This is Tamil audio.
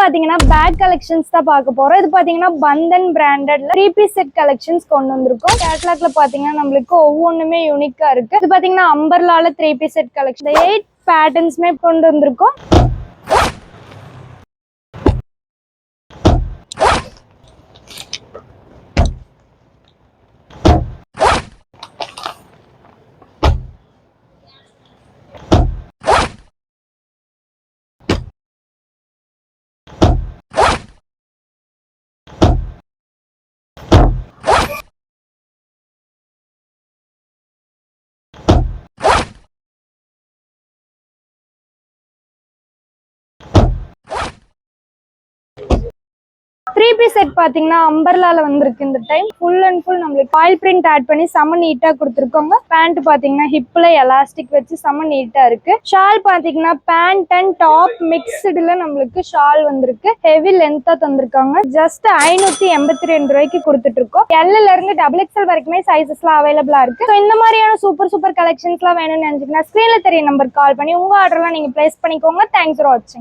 பாத்தீங்கன்னா பேக் கலெக்ஷன்ஸ் தான் பார்க்க போறோம். இது பாத்தீங்கன்னா பந்தன் பிராண்டட்ல 3 பீஸ் செட் கலெக்ஷன்ஸ் கொண்டு வந்திருக்கோம். கேட்லாக்ல பாத்தீங்கன்னா நம்மளுக்கு ஒவ்வொன்றுமே யூனிக்கா இருக்கு. இது பாத்தீங்கன்னா அம்பர்லால 3 பீஸ் செட் கலெக்ஷன் 8 பேட்டர்ன்ஸ்மே கொண்டு வந்திருக்கோம். த்ரீ-பீஸ் செட் பாத்தீங்கன்னா அம்பர்லால வந்திருக்கு. இந்த டைம் ஃபுல் அண்ட் ஃபுல் நம்மளுக்கு ஆயில் பிரிண்ட் ஆட் பண்ணி செம நீட்டா கொடுத்துருக்கோங்க. பேண்ட் பாத்தீங்கன்னா ஹிப்ல எலாஸ்டிக் வச்சு செம நீட்டா இருக்கு. ஷால் பாத்தீங்கன்னா பேண்ட் அண்ட் டாப் மிக்ஸ்டுல நம்மளுக்கு ஷால் வந்திருக்கு. ஹெவி லென்த்தா தந்திருக்காங்க. ஜஸ்ட் 582 ரூபாய்க்கு கொடுத்துட்டு இருக்கோம். எல்ல இருந்து XXL வரைக்குமே சைசஸ்லாம் அவைலபிளா இருக்கு. இந்த மாதிரியான சூப்பர் கலெக்ஷன்ஸ்லாம் வேணும்னு நினைச்சீங்கன்னா ஸ்கிரீன்ல தெரிய நம்பர் கால் பண்ணி உங்க ஆர்டர்லாம் நீங்க பிளேஸ் பண்ணிக்கோங்க. தேங்க்ஸ் ஃபார் வாட்சிங்.